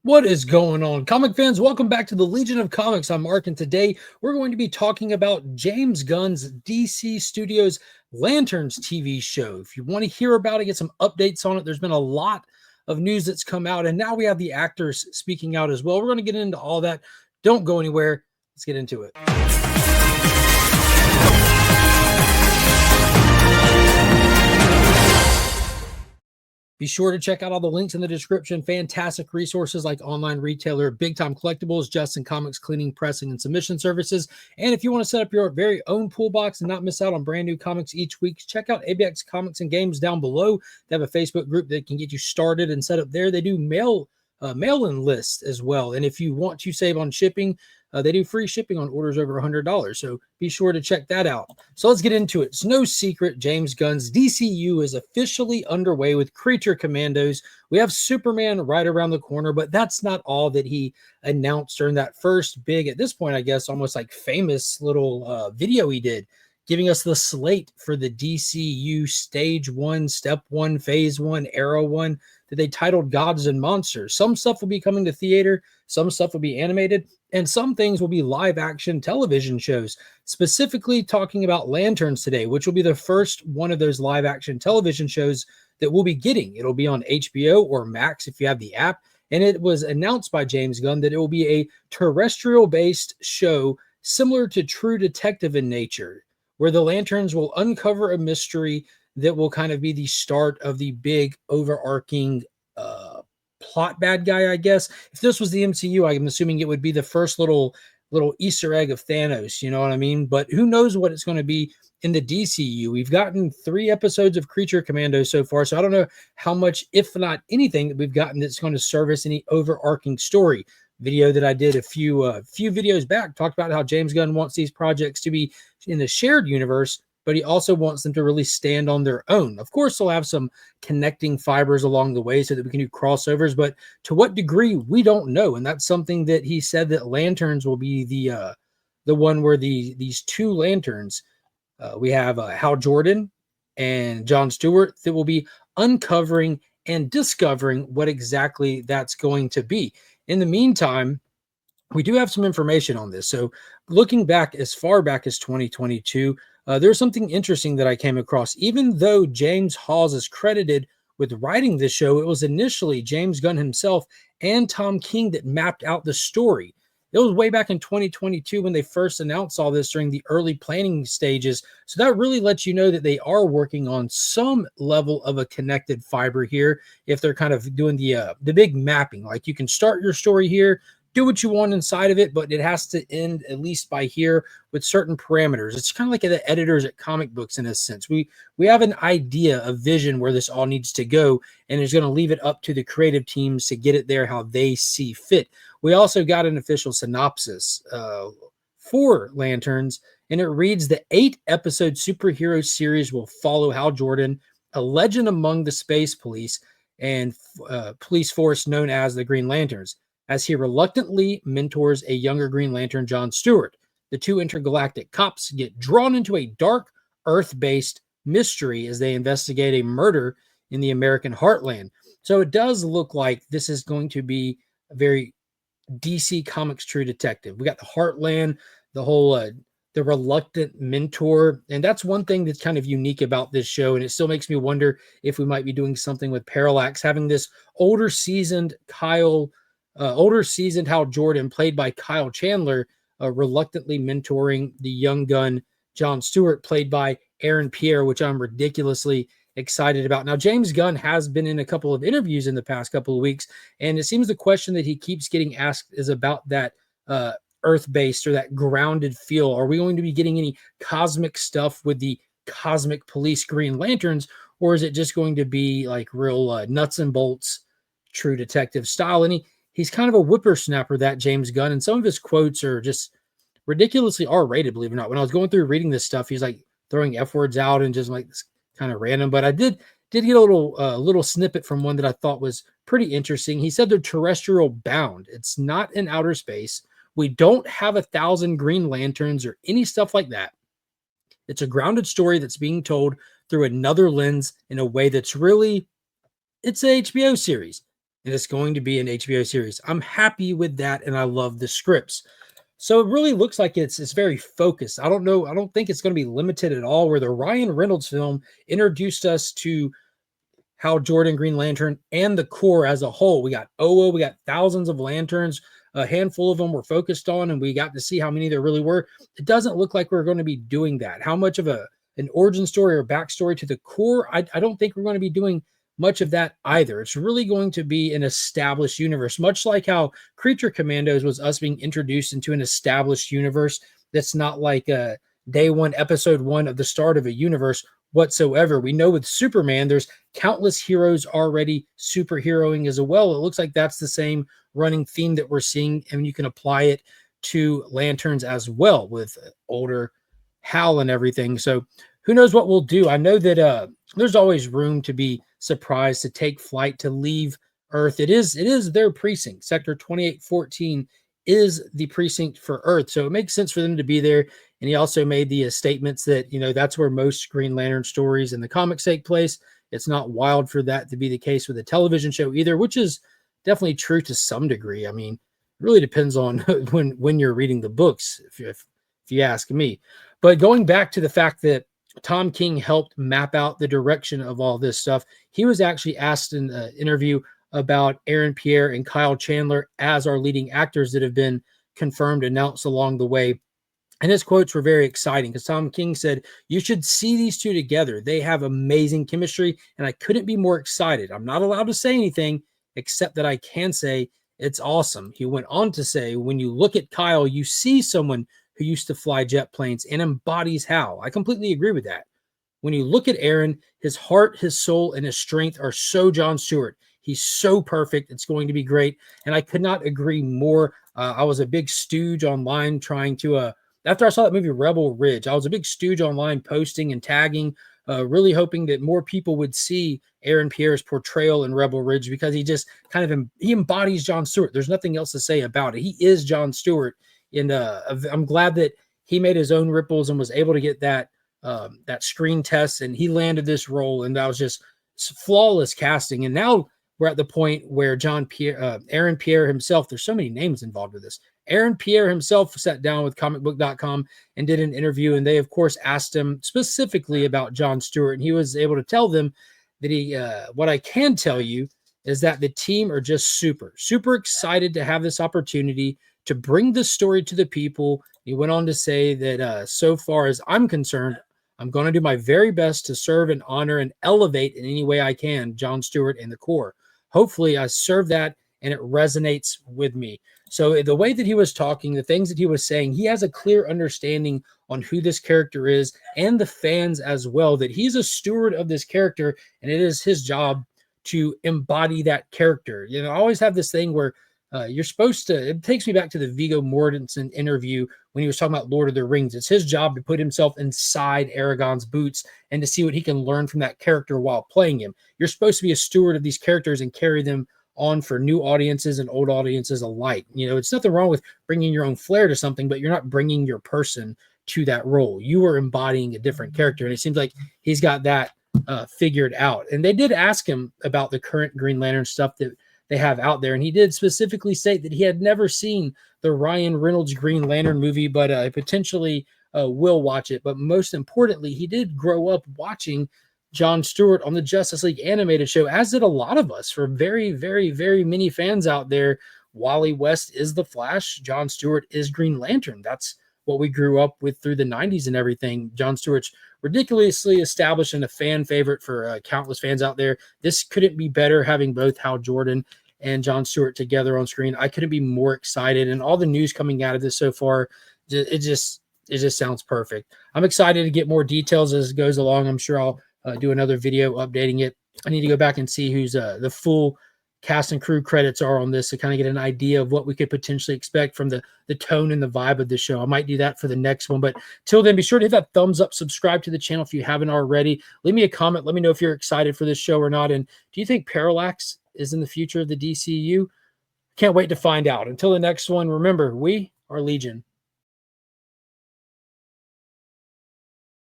What is going on, comic fans? Welcome back to the Legion of Comics. I'm Mark, and today we're going to be talking about James Gunn's DC Studios Lanterns TV show. If you want to hear about it, get some updates on it, there's been a lot of news that's come out, and now we have the actors speaking out as well. We're going to get into all that. Don't go anywhere. Let's get into it. Be sure to check out all the links in the description. Fantastic resources like online retailer, Big Time Collectibles, JustinComicx cleaning, pressing, and submission services. And if you want to set up your very own pool box and not miss out on brand new comics each week, check out ABX Comics and Games down below. They have a Facebook group that can get you started and set up there. They do mail-in lists as well. And if you want to save on shipping, they do free shipping on orders over $100. So be sure to check that out. So let's get into it. It's no secret James Gunn's DCU is officially underway with Creature Commandos. We have Superman right around the corner, but that's not all that he announced during that first big, at this point, I guess, almost like famous little video he did, giving us the slate for the DCU Stage 1, Step 1, Phase 1, Era 1 that they titled Gods and Monsters. Some stuff will be coming to theater, some stuff will be animated, and some things will be live action television shows. Specifically talking about Lanterns today, which will be the first one of those live action television shows that we'll be getting. It'll be on HBO or Max if you have the app. And it was announced by James Gunn that it will be a terrestrial based show similar to True Detective in nature, where the Lanterns will uncover a mystery that will kind of be the start of the big overarching plot bad guy, I guess. If this was the MCU, I'm assuming it would be the first little Easter egg of Thanos, you know what I mean? But who knows what it's going to be in the DCU. We've gotten 3 episodes of Creature Commando so far, so I don't know how much, if not anything, that we've gotten that's going to service any overarching story. Video that I did a few videos back talked about how James Gunn wants these projects to be in the shared universe, but he also wants them to really stand on their own. Of course, they'll have some connecting fibers along the way so that we can do crossovers, but to what degree, we don't know. And that's something that he said that Lanterns will be the one where these 2 Lanterns, we have Hal Jordan and John Stewart, that will be uncovering and discovering what exactly that's going to be. In the meantime, we do have some information on this. So looking back as far back as 2022, there's something interesting that I came across. Even though James Hawes is credited with writing this show, it was initially James Gunn himself and Tom King that mapped out the story. It was way back in 2022 when they first announced all this during the early planning stages. So that really lets you know that they are working on some level of a connected fiber here. If they're kind of doing the big mapping, like you can start your story here, do what you want inside of it, but it has to end at least by here with certain parameters. It's kind of like the editors at comic books in a sense. We have an idea, a vision where this all needs to go, and it's going to leave it up to the creative teams to get it there how they see fit. We also got an official synopsis for Lanterns, and it reads: the 8-episode superhero series will follow Hal Jordan, a legend among the space police and police force known as the Green Lanterns, as he reluctantly mentors a younger Green Lantern, John Stewart. The 2 intergalactic cops get drawn into a dark, Earth-based mystery as they investigate a murder in the American heartland. So it does look like this is going to be a very DC Comics True Detective. We got the heartland, the whole the reluctant mentor, and that's one thing that's kind of unique about this show, and it still makes me wonder if we might be doing something with Parallax, having this older seasoned Hal Jordan, played by Kyle Chandler, reluctantly mentoring the young gun John Stewart, played by Aaron Pierre, which I'm ridiculously excited about. Now, James Gunn has been in a couple of interviews in the past couple of weeks, and it seems the question that he keeps getting asked is about that Earth-based or that grounded feel. Are we going to be getting any cosmic stuff with the cosmic police Green Lanterns, or is it just going to be like real nuts and bolts True Detective style? And he's kind of a whippersnapper, that James Gunn, and some of his quotes are just ridiculously R-rated, believe it or not. When I was going through reading this stuff, he's like throwing F words out and just like this kind of random. But I did get a little snippet from one that I thought was pretty interesting. He said they're terrestrial bound. It's not in outer space. We don't have 1,000 Green Lanterns or any stuff like that. It's a grounded story that's being told through another lens in a way that's really, it's a HBO series. and it's going to be an HBO series. I'm happy with that, and I love the scripts. So it really looks like it's very focused. I don't know. I don't think it's going to be limited at all. Where the Ryan Reynolds film introduced us to Hal Jordan, Green Lantern, and the Corps as a whole. We got Owo, we got thousands of lanterns. A handful of them were focused on, and we got to see how many there really were. It doesn't look like we're going to be doing that. How much of an origin story or backstory to the Corps? I don't think we're going to be doing much of that either. It's really going to be an established universe, much like how Creature Commandos was us being introduced into an established universe that's not like day one, episode one of the start of a universe whatsoever. We know with Superman, there's countless heroes already superheroing as well. It looks like that's the same running theme that we're seeing, and you can apply it to Lanterns as well with older Hal and everything. So who knows what we'll do? I know that there's always room to be surprised, to take flight, to leave Earth. It is their precinct. Sector 2814 is the precinct for Earth, so it makes sense for them to be there. And he also made the statements that, you know, that's where most Green Lantern stories in the comics take place. It's not wild for that to be the case with a television show either, which is definitely true to some degree. I mean, it really depends on when you're reading the books, if you ask me. But going back to the fact that Tom King helped map out the direction of all this stuff, he was actually asked in an interview about Aaron Pierre and Kyle Chandler as our leading actors that have been confirmed, announced along the way. And his quotes were very exciting because Tom King said, "You should see these two together. They have amazing chemistry, and I couldn't be more excited. I'm not allowed to say anything except that I can say it's awesome." He went on to say, "When you look at Kyle, you see someone who used to fly jet planes and embodies Hal." I completely agree with that. When you look at Aaron, his heart, his soul, and his strength are so John Stewart. He's so perfect. It's going to be great. And I could not agree more. I was a big stooge online trying to after I saw that movie Rebel Ridge, I was a big stooge online posting and tagging, really hoping that more people would see Aaron Pierre's portrayal in Rebel Ridge, because he just kind of he embodies John Stewart. There's nothing else to say about it. He is John Stewart. And I'm glad that he made his own ripples and was able to get that screen test, and he landed this role, and that was just flawless casting. And now we're at the point where Aaron Pierre himself, there's so many names involved with this. Aaron Pierre himself sat down with comicbook.com and did an interview, and they, of course, asked him specifically about John Stewart, and he was able to tell them that what I can tell you is that the team are just super, super excited to have this opportunity to bring this story to the people. He went on to say that so far as I'm concerned, I'm going to do my very best to serve and honor and elevate in any way I can John Stewart and the Corps. Hopefully I serve that and it resonates with me. So the way that he was talking, the things that he was saying, he has a clear understanding on who this character is and the fans as well, that he's a steward of this character and it is his job to embody that character. You know, I always have this thing where you're supposed to, it takes me back to the Viggo Mortensen interview when he was talking about Lord of the Rings. It's his job to put himself inside Aragorn's boots and to see what he can learn from that character while playing him. You're supposed to be a steward of these characters and carry them on for new audiences and old audiences alike. You know, it's nothing wrong with bringing your own flair to something, but you're not bringing your person to that role. You are embodying a different character. And it seems like he's got that figured out. And they did ask him about the current Green Lantern stuff that they have out there. And he did specifically state that he had never seen the Ryan Reynolds Green Lantern movie, but potentially will watch it. But most importantly, he did grow up watching John Stewart on the Justice League animated show, as did a lot of us. For very, very, very many fans out there, Wally West is the Flash. John Stewart is Green Lantern. That's what we grew up with through the 90s and everything. John Stewart's ridiculously established and a fan favorite for countless fans out there. This couldn't be better, having both Hal Jordan and John Stewart together on screen. I couldn't be more excited. And all the news coming out of this so far, it just sounds perfect. I'm excited to get more details as it goes along. I'm sure I'll do another video updating it. I need to go back and see who's the full cast and crew credits are on this to kind of get an idea of what we could potentially expect from the tone and the vibe of the show. I might do that for the next one, but till then, be sure to hit that thumbs up, subscribe to the channel if you haven't already. Leave me a comment. Let me know if you're excited for this show or not. And do you think Parallax is in the future of the DCU? Can't wait to find out. Until the next one, remember, we are Legion.